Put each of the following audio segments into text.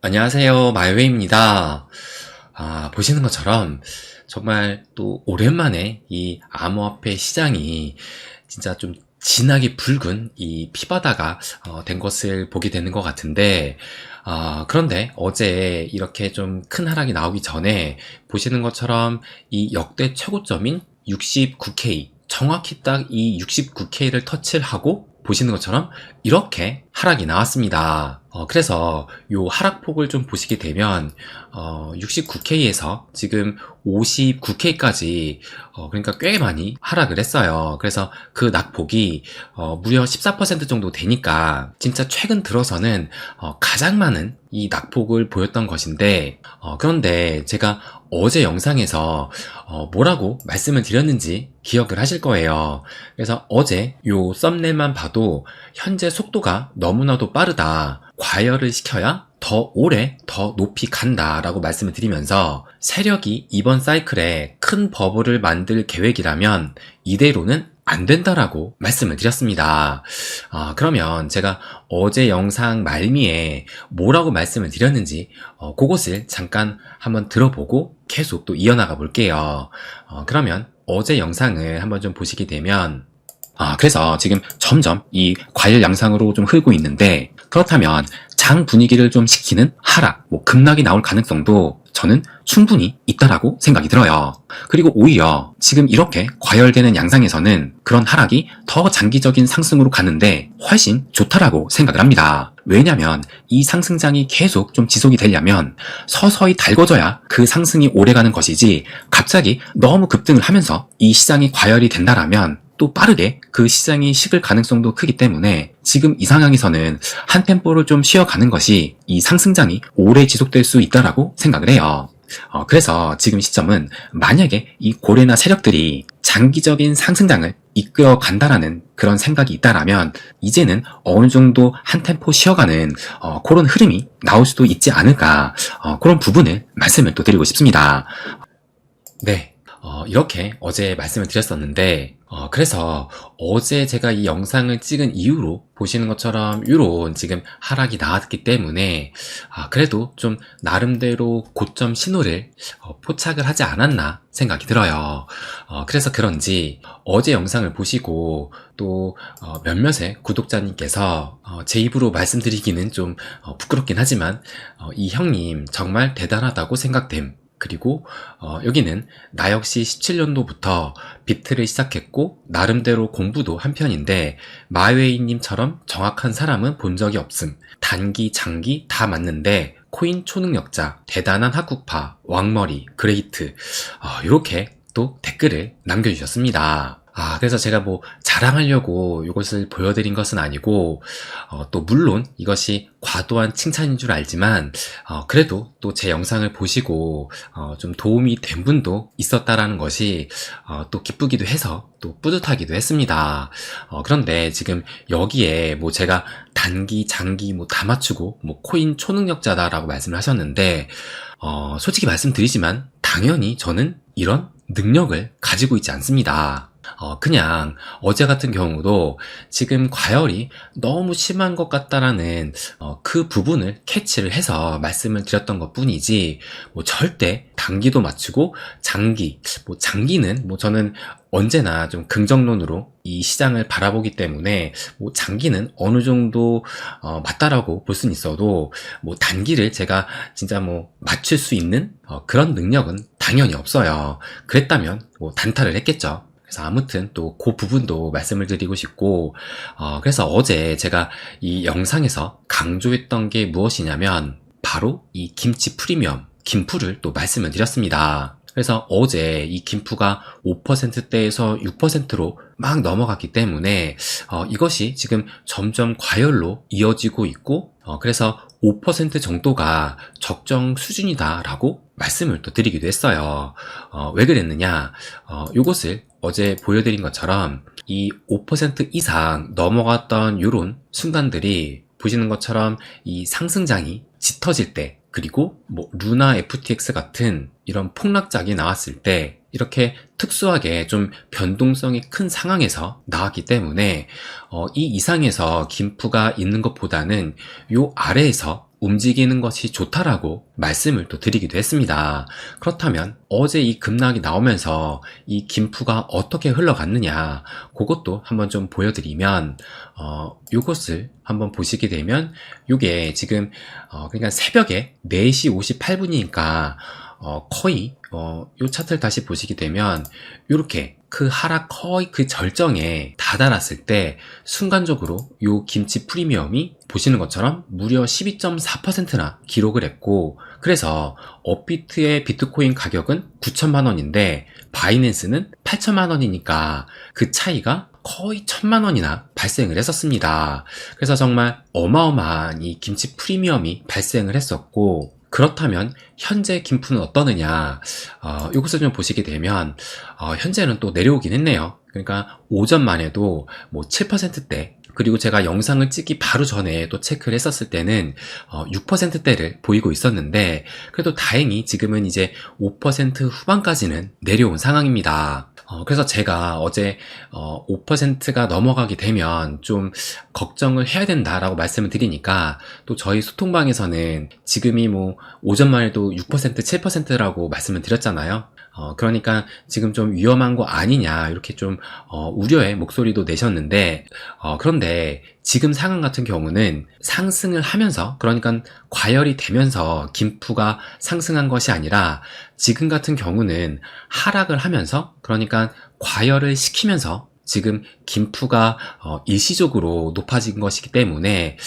안녕하세요. 마이웨이입니다. 보시는 것처럼 정말 또 오랜만에 이 암호화폐 시장이 진짜 좀 진하게 붉은 이 피바다가 된 것을 보게 되는 것 같은데, 그런데 어제 이렇게 좀 큰 하락이 나오기 전에 보시는 것처럼 이 역대 최고점인 69K, 정확히 딱 이 69K를 터치를 하고 보시는 것처럼 이렇게 하락이 나왔습니다. 그래서 요 하락폭을 좀 보시게 되면 69K에서 지금 59K까지 그러니까 꽤 많이 하락을 했어요. 그래서 그 낙폭이 무려 14% 정도 되니까 진짜 최근 들어서는 가장 많은 이 낙폭을 보였던 것인데, 그런데 제가 어제 영상에서 뭐라고 말씀을 드렸는지 기억을 하실 거예요. 그래서 어제 요 썸네일만 봐도 현재 속도가 너무나도 빠르다, 과열을 시켜야 더 오래 더 높이 간다라고 말씀을 드리면서, 세력이 이번 사이클에 큰 버블을 만들 계획이라면 이대로는 안 된다라고 말씀을 드렸습니다. 그러면 제가 어제 영상 말미에 뭐라고 말씀을 드렸는지 그것을 잠깐 한번 들어보고 계속 또 이어나가 볼게요. 그러면 어제 영상을 한번 좀 보시게 되면, 그래서 지금 점점 이 과열 양상으로 좀 흐르고 있는데, 그렇다면 장 분위기를 좀 식히는 하락, 급락이 나올 가능성도 저는 충분히 있다라고 생각이 들어요. 그리고 오히려 지금 이렇게 과열되는 양상에서는 그런 하락이 더 장기적인 상승으로 가는데 훨씬 좋다라고 생각을 합니다. 왜냐면 이 상승장이 계속 좀 지속이 되려면 서서히 달궈져야 그 상승이 오래가는 것이지, 갑자기 너무 급등을 하면서 이 시장이 과열이 된다라면 또 빠르게 그 시장이 식을 가능성도 크기 때문에, 지금 이 상황에서는 한 템포를 좀 쉬어가는 것이 이 상승장이 오래 지속될 수 있다라고 생각을 해요. 그래서 지금 시점은 만약에 이 고래나 세력들이 장기적인 상승장을 이끌어 간다라는 그런 생각이 있다라면 이제는 어느 정도 한 템포 쉬어가는 그런 흐름이 나올 수도 있지 않을까, 그런 부분을 말씀을 또 드리고 싶습니다. 네, 이렇게 어제 말씀을 드렸었는데, 그래서 어제 제가 이 영상을 찍은 이후로 보시는 것처럼 이런 지금 하락이 나왔기 때문에 그래도 좀 나름대로 고점 신호를 포착을 하지 않았나 생각이 들어요. 그래서 그런지 어제 영상을 보시고 또 몇몇의 구독자님께서 제 입으로 말씀드리기는 좀 부끄럽긴 하지만 이 형님 정말 대단하다고 생각됨, 그리고 여기는 나 역시 17년도부터 비트를 시작했고 나름대로 공부도 한 편인데 마웨이님처럼 정확한 사람은 본 적이 없음, 단기 장기 다 맞는데 코인 초능력자, 대단한 학국파, 왕머리, 그레이트, 이렇게 또 댓글을 남겨주셨습니다. 그래서 제가 자랑하려고 이것을 보여드린 것은 아니고, 또 물론 이것이 과도한 칭찬인 줄 알지만, 그래도 또 제 영상을 보시고, 좀 도움이 된 분도 있었다라는 것이, 또 기쁘기도 해서 또 뿌듯하기도 했습니다. 그런데 지금 여기에 제가 단기, 장기 다 맞추고, 코인 초능력자다라고 말씀을 하셨는데, 솔직히 말씀드리지만, 당연히 저는 이런 능력을 가지고 있지 않습니다. 그냥 어제 같은 경우도 지금 과열이 너무 심한 것 같다라는 그 부분을 캐치를 해서 말씀을 드렸던 것 뿐이지, 절대 단기도 맞추고 장기는 저는 언제나 좀 긍정론으로 이 시장을 바라보기 때문에 장기는 어느 정도 맞다라고 볼 수는 있어도 단기를 제가 진짜 맞출 수 있는 그런 능력은 당연히 없어요. 그랬다면 단타를 했겠죠. 그래서 아무튼 또 그 부분도 말씀을 드리고 싶고, 그래서 어제 제가 이 영상에서 강조했던 게 무엇이냐면 바로 이 김치 프리미엄, 김프를 또 말씀을 드렸습니다. 그래서 어제 이 김프가 5%대에서 6%로 막 넘어갔기 때문에 이것이 지금 점점 과열로 이어지고 있고, 그래서 5% 정도가 적정 수준이다라고 말씀을 또 드리기도 했어요. 왜 그랬느냐, 이것을 어제 보여드린 것처럼 이 5% 이상 넘어갔던 이런 순간들이 보시는 것처럼 이 상승장이 짙어질 때, 그리고 루나 FTX 같은 이런 폭락작이 나왔을 때 이렇게 특수하게 좀 변동성이 큰 상황에서 나왔기 때문에 이 이상에서 김프가 있는 것보다는 요 아래에서 움직이는 것이 좋다라고 말씀을 또 드리기도 했습니다. 그렇다면 어제 이 급락이 나오면서 이 김푸가 어떻게 흘러갔느냐, 그것도 한번 좀 보여드리면, 요것을 한번 보시게 되면, 요게 지금, 그러니까 새벽에 4시 58분이니까, 거의, 요 차트를 다시 보시게 되면, 요렇게 그 하락 거의 그 절정에 다다랐을 때 순간적으로 요 김치 프리미엄이 보시는 것처럼 무려 12.4%나 기록을 했고, 그래서 업비트의 비트코인 가격은 9천만 원인데 바이낸스는 8천만 원이니까 그 차이가 거의 1,000만 원이나 발생을 했었습니다. 그래서 정말 어마어마한 이 김치 프리미엄이 발생을 했었고, 그렇다면 현재 김푸는 어떠느냐, 이것을 좀 보시게 되면 현재는 또 내려오긴 했네요. 그러니까 오전만 해도 뭐 7%대, 그리고 제가 영상을 찍기 바로 전에 또 체크를 했었을 때는 6%대를 보이고 있었는데, 그래도 다행히 지금은 이제 5% 후반까지는 내려온 상황입니다. 그래서 제가 어제 5%가 넘어가게 되면 좀 걱정을 해야 된다라고 말씀을 드리니까, 또 저희 소통방에서는 지금이 뭐 오전만 해도 6%, 7%라고 말씀을 드렸잖아요. 그러니까 지금 좀 위험한 거 아니냐, 이렇게 좀 우려의 목소리도 내셨는데, 그런데 지금 상황 같은 경우는 상승을 하면서, 그러니까 과열이 되면서 김푸가 상승한 것이 아니라, 지금 같은 경우는 하락을 하면서, 그러니까 과열을 시키면서 지금 김푸가 일시적으로 높아진 것이기 때문에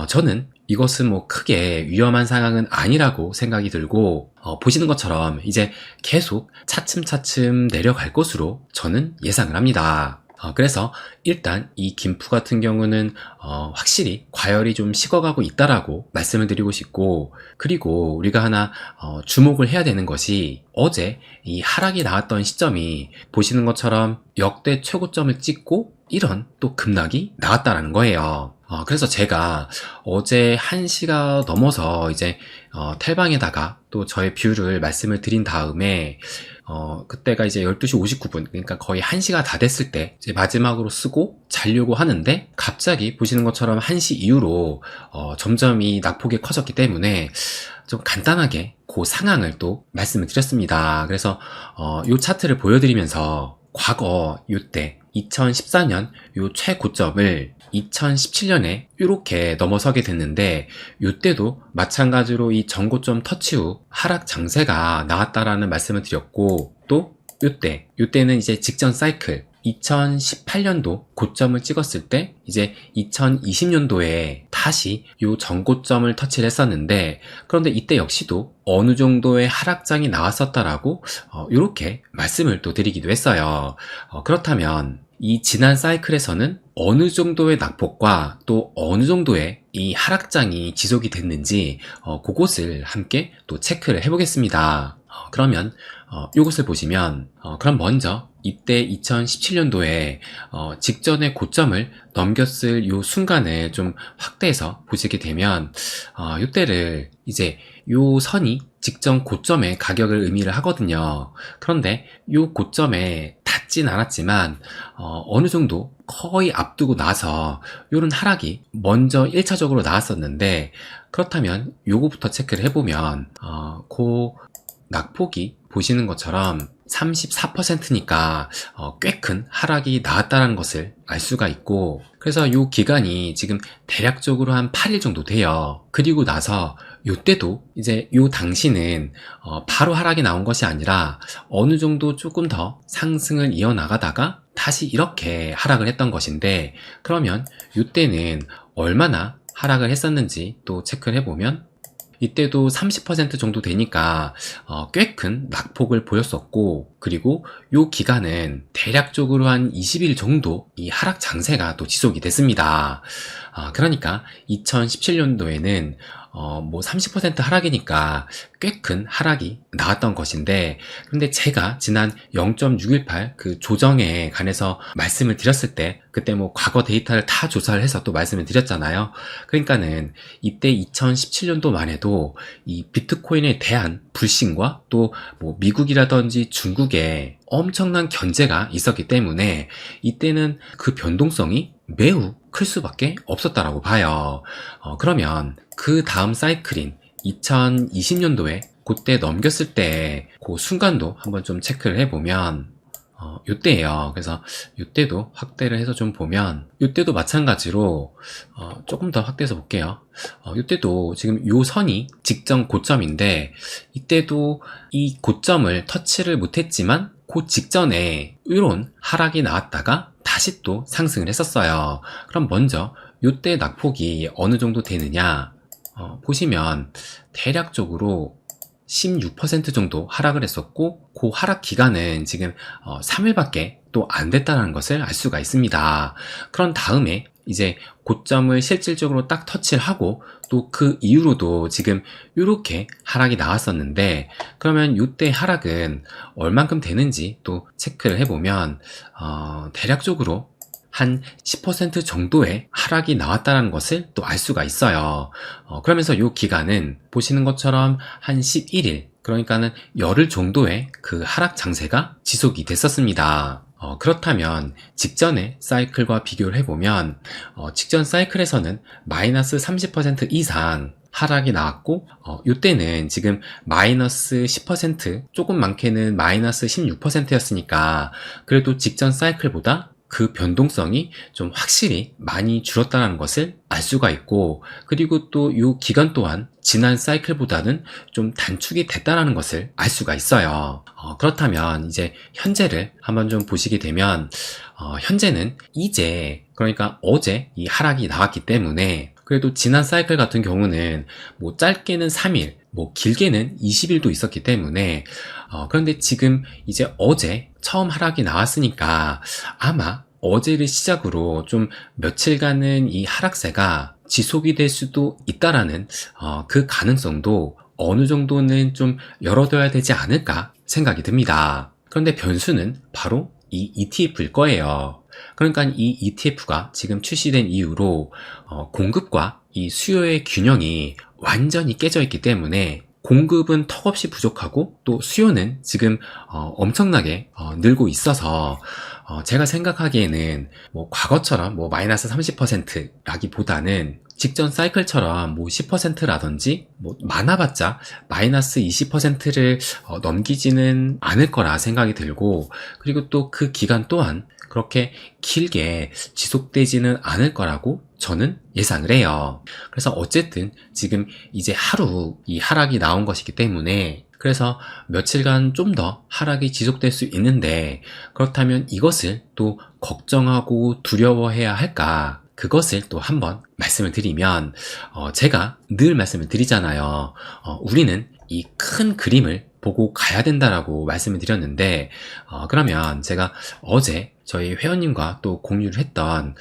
저는 이것은 뭐 크게 위험한 상황은 아니라고 생각이 들고, 보시는 것처럼 이제 계속 차츰차츰 내려갈 것으로 저는 예상을 합니다. 그래서 일단 이 김푸 같은 경우는 확실히 과열이 좀 식어가고 있다라고 말씀을 드리고 싶고, 그리고 우리가 하나 주목을 해야 되는 것이, 어제 이 하락이 나왔던 시점이 보시는 것처럼 역대 최고점을 찍고 이런 또 급락이 나왔다라는 거예요. 그래서 제가 어제 1시가 넘어서 이제 텔방에다가 또 저의 뷰를 말씀을 드린 다음에, 그때가 이제 12시 59분, 그러니까 거의 1시가 다 됐을 때 이제 마지막으로 쓰고 자려고 하는데, 갑자기 보시는 것처럼 1시 이후로 점점 이 낙폭이 커졌기 때문에 좀 간단하게 그 상황을 또 말씀을 드렸습니다. 그래서 요 차트를 보여드리면서, 과거 요때 2014년 요 최고점을 2017년에 이렇게 넘어서게 됐는데, 이때도 마찬가지로 이 전고점 터치 후 하락 장세가 나왔다라는 말씀을 드렸고, 또 이때는 이제 직전 사이클 2018년도 고점을 찍었을 때 이제 2020년도에 다시 요 전고점을 터치를 했었는데, 그런데 이때 역시도 어느 정도의 하락장이 나왔었다라고 이렇게 말씀을 또 드리기도 했어요. 그렇다면 이 지난 사이클에서는 어느 정도의 낙폭과 또 어느 정도의 이 하락장이 지속이 됐는지 그것을 함께 또 체크를 해보겠습니다. 그러면 이것을 보시면, 그럼 먼저 이때 2017년도에 직전의 고점을 넘겼을 요 순간을 좀 확대해서 보시게 되면, 이때를 이제 요 선이 직전 고점의 가격을 의미를 하거든요. 그런데 요 고점에 닿진 않았지만 어느 정도 거의 앞두고 나서 요런 하락이 먼저 1차적으로 나왔었는데, 그렇다면 요거부터 체크를 해보면 그 낙폭이 보시는 것처럼 34%니까 꽤 큰 하락이 나왔다는 것을 알 수가 있고, 그래서 이 기간이 지금 대략적으로 한 8일 정도 돼요. 그리고 나서 요때도 이제 요 당시는 바로 하락이 나온 것이 아니라 어느 정도 조금 더 상승을 이어나가다가 다시 이렇게 하락을 했던 것인데, 그러면 요때는 얼마나 하락을 했었는지 또 체크를 해보면, 이때도 30% 정도 되니까 꽤 큰 낙폭을 보였었고, 그리고 요 기간은 대략적으로 한 20일 정도 이 하락 장세가 또 지속이 됐습니다. 그러니까 2017년도에는 뭐 30% 하락이니까 꽤 큰 하락이 나왔던 것인데, 근데 제가 지난 0.618 그 조정에 관해서 말씀을 드렸을 때, 그때 뭐 과거 데이터를 다 조사를 해서 또 말씀을 드렸잖아요. 그러니까는 이때 2017년도만 해도 이 비트코인에 대한 불신과 또 뭐 미국이라든지 중국에 엄청난 견제가 있었기 때문에 이때는 그 변동성이 매우 클 수밖에 없었다라고 봐요. 그러면 그 다음 사이클인 2020년도에 그때 넘겼을 때 그 순간도 한번 좀 체크를 해보면 요때예요. 그래서 요때도 확대를 해서 좀 보면 요때도 마찬가지로 조금 더 확대해서 볼게요. 요때도 지금 요 선이 직전 고점인데 이때도 이 고점을 터치를 못했지만 그 직전에 이런 하락이 나왔다가 다시 또 상승을 했었어요. 그럼 먼저 요때 낙폭이 어느 정도 되느냐 보시면 대략적으로 16% 정도 하락을 했었고 그 하락 기간은 지금 3일밖에 또 안 됐다는 것을 알 수가 있습니다. 그런 다음에 이제 고점을 실질적으로 딱 터치를 하고 또 그 이후로도 지금 이렇게 하락이 나왔었는데 그러면 이때 하락은 얼만큼 되는지 또 체크를 해보면 대략적으로 한 10% 정도의 하락이 나왔다는 것을 또 알 수가 있어요. 그러면서 이 기간은 보시는 것처럼 한 11일, 그러니까는 열흘 정도의 그 하락 장세가 지속이 됐었습니다. 그렇다면 직전의 사이클과 비교를 해보면 직전 사이클에서는 마이너스 30% 이상 하락이 나왔고 이때는 지금 마이너스 10% 조금 많게는 마이너스 16%였으니까 그래도 직전 사이클보다 그 변동성이 좀 확실히 많이 줄었다는 것을 알 수가 있고 그리고 또 이 기간 또한 지난 사이클보다는 좀 단축이 됐다는 것을 알 수가 있어요. 그렇다면 이제 현재를 한번 좀 보시게 되면 현재는 이제 그러니까 어제 이 하락이 나왔기 때문에 그래도 지난 사이클 같은 경우는 뭐 짧게는 3일 뭐 길게는 20일도 있었기 때문에 그런데 지금 이제 어제 처음 하락이 나왔으니까 아마 어제를 시작으로 좀 며칠간은 이 하락세가 지속이 될 수도 있다라는 그 가능성도 어느 정도는 좀 열어둬야 되지 않을까 생각이 듭니다. 그런데 변수는 바로 이 ETF일 거예요. 그러니까 이 ETF가 지금 출시된 이후로 공급과 이 수요의 균형이 완전히 깨져 있기 때문에 공급은 턱없이 부족하고 또 수요는 지금 엄청나게 늘고 있어서 제가 생각하기에는 뭐 과거처럼 뭐 마이너스 30%라기보다는 직전 사이클처럼 뭐 10%라든지 뭐 많아봤자 마이너스 20%를 넘기지는 않을 거라 생각이 들고 그리고 또 그 기간 또한 그렇게 길게 지속되지는 않을 거라고 저는 예상을 해요. 그래서 어쨌든 지금 이제 하루 이 하락이 나온 것이기 때문에 그래서 며칠간 좀 더 하락이 지속될 수 있는데 그렇다면 이것을 또 걱정하고 두려워해야 할까? 그것을 또 한번 말씀을 드리면 제가 늘 말씀을 드리잖아요. 우리는 이 큰 그림을 보고 가야 된다라고 말씀을 드렸는데 그러면 제가 어제 저희 회원님과 또 공유를 했던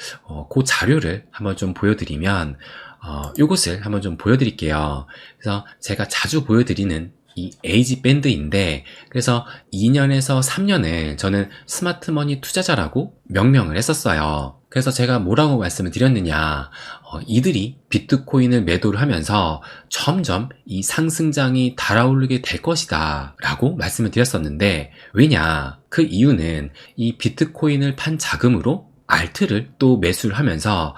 그 자료를 한번 좀 보여드리면 요것을 한번 좀 보여드릴게요. 그래서 제가 자주 보여드리는 이 에이지 밴드인데 그래서 2년에서 3년을 저는 스마트머니 투자자라고 명명을 했었어요. 그래서 제가 뭐라고 말씀을 드렸느냐 이들이 비트코인을 매도를 하면서 점점 이 상승장이 달아오르게 될 것이다 라고 말씀을 드렸었는데 왜냐 그 이유는 이 비트코인을 판 자금으로 알트를 또 매수를 하면서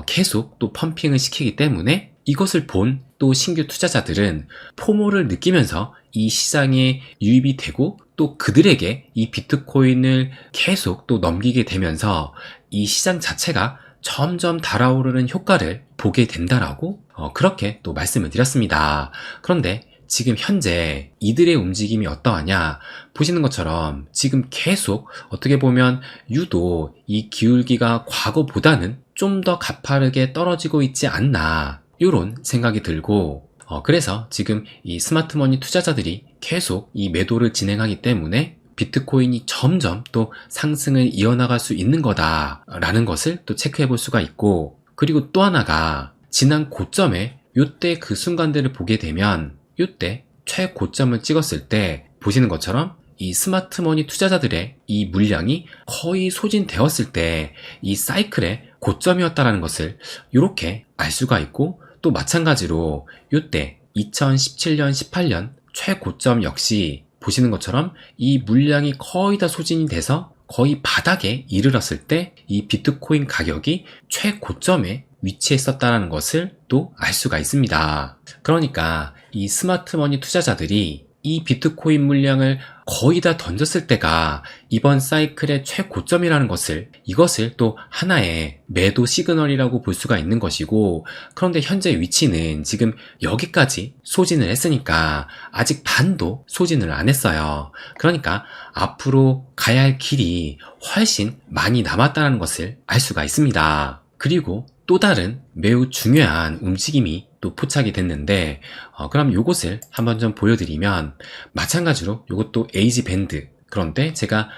계속 또 펌핑을 시키기 때문에 이것을 본 또 신규 투자자들은 포모를 느끼면서 이 시장에 유입이 되고 또 그들에게 이 비트코인을 계속 또 넘기게 되면서 이 시장 자체가 점점 달아오르는 효과를 보게 된다라고 그렇게 또 말씀을 드렸습니다. 그런데 지금 현재 이들의 움직임이 어떠하냐 보시는 것처럼 지금 계속 어떻게 보면 유독 이 기울기가 과거보다는 좀 더 가파르게 떨어지고 있지 않나 이런 생각이 들고 그래서 지금 이 스마트머니 투자자들이 계속 이 매도를 진행하기 때문에 비트코인이 점점 또 상승을 이어나갈 수 있는 거다라는 것을 또 체크해 볼 수가 있고 그리고 또 하나가 지난 고점에 요때 그 순간들을 보게 되면 요때 최고점을 찍었을 때 보시는 것처럼 이 스마트머니 투자자들의 이 물량이 거의 소진되었을 때 이 사이클의 고점이었다는 것을 이렇게 알 수가 있고 또 마찬가지로 요때 2017년 18년 최고점 역시 보시는 것처럼 이 물량이 거의 다 소진이 돼서 거의 바닥에 이르렀을 때 이 비트코인 가격이 최고점에 위치에 있었다는 것을 또 알 수가 있습니다. 그러니까 이 스마트머니 투자자들이 이 비트코인 물량을 거의 다 던졌을 때가 이번 사이클의 최고점이라는 이것을 또 하나의 매도 시그널이라고 볼 수가 있는 것이고, 그런데 현재 위치는 지금 여기까지 소진을 했으니까 아직 반도 소진을 안 했어요. 그러니까 앞으로 가야 할 길이 훨씬 많이 남았다는 것을 알 수가 있습니다. 그리고 또 다른 매우 중요한 움직임이 또 포착이 됐는데, 그럼 요것을 한번 좀 보여드리면, 마찬가지로 요것도 에이지 밴드, 그런데 제가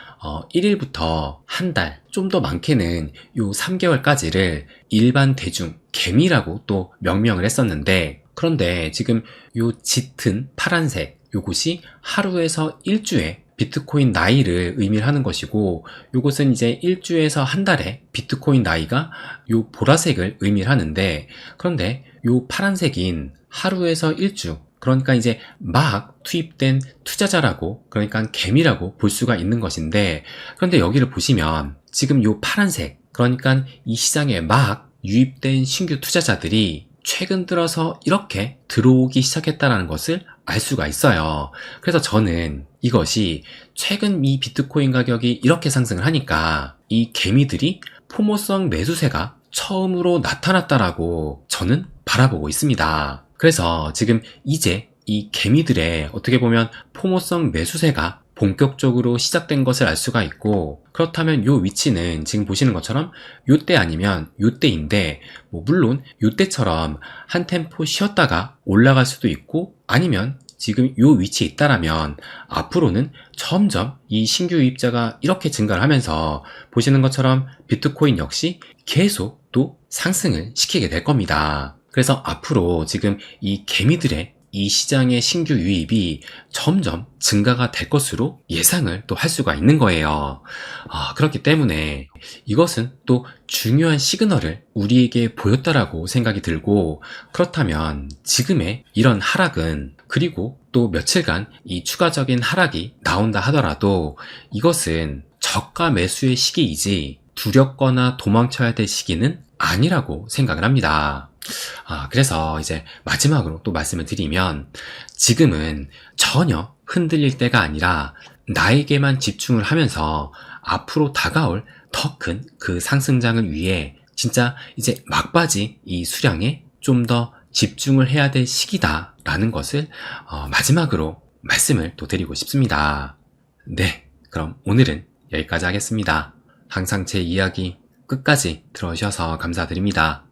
1일부터 한 달, 좀 더 많게는 요 3개월까지를 일반 대중 개미라고 또 명명을 했었는데, 그런데 지금 요 짙은 파란색, 요것이 하루에서 일주에 비트코인 나이를 의미하는 것이고, 요것은 이제 일주에서 한 달에 비트코인 나이가 요 보라색을 의미하는데, 그런데 요 파란색인 하루에서 일주, 그러니까 이제 막 투입된 투자자라고, 그러니까 개미라고 볼 수가 있는 것인데, 그런데 여기를 보시면 지금 요 파란색, 그러니까 이 시장에 막 유입된 신규 투자자들이 최근 들어서 이렇게 들어오기 시작했다는 것을 알 수가 있어요. 그래서 저는 이것이 최근 이 비트코인 가격이 이렇게 상승을 하니까 이 개미들이 포모성 매수세가 처음으로 나타났다라고 저는 바라보고 있습니다. 그래서 지금 이제 이 개미들의 어떻게 보면 포모성 매수세가 본격적으로 시작된 것을 알 수가 있고, 그렇다면 요 위치는 지금 보시는 것처럼 요때 아니면 요때인데, 물론 요때처럼 한 템포 쉬었다가 올라갈 수도 있고, 아니면 지금 요 위치에 있다라면 앞으로는 점점 이 신규 유입자가 이렇게 증가를 하면서 보시는 것처럼 비트코인 역시 계속 또 상승을 시키게 될 겁니다. 그래서 앞으로 지금 이 개미들의 이 시장의 신규 유입이 점점 증가가 될 것으로 예상을 또 할 수가 있는 거예요. 그렇기 때문에 이것은 또 중요한 시그널을 우리에게 보였다라고 생각이 들고, 그렇다면 지금의 이런 하락은, 그리고 또 며칠간 이 추가적인 하락이 나온다 하더라도 이것은 저가 매수의 시기이지 두렵거나 도망쳐야 될 시기는 아니라고 생각을 합니다. 그래서 이제 마지막으로 또 말씀을 드리면, 지금은 전혀 흔들릴 때가 아니라 나에게만 집중을 하면서 앞으로 다가올 더 큰 그 상승장을 위해 진짜 이제 막바지 이 수량에 좀 더 집중을 해야 될 시기다라는 것을 마지막으로 말씀을 또 드리고 싶습니다. 네, 그럼 오늘은 여기까지 하겠습니다. 항상 제 이야기 끝까지 들어주셔서 감사드립니다.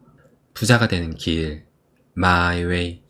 부자가 되는 길, My Way.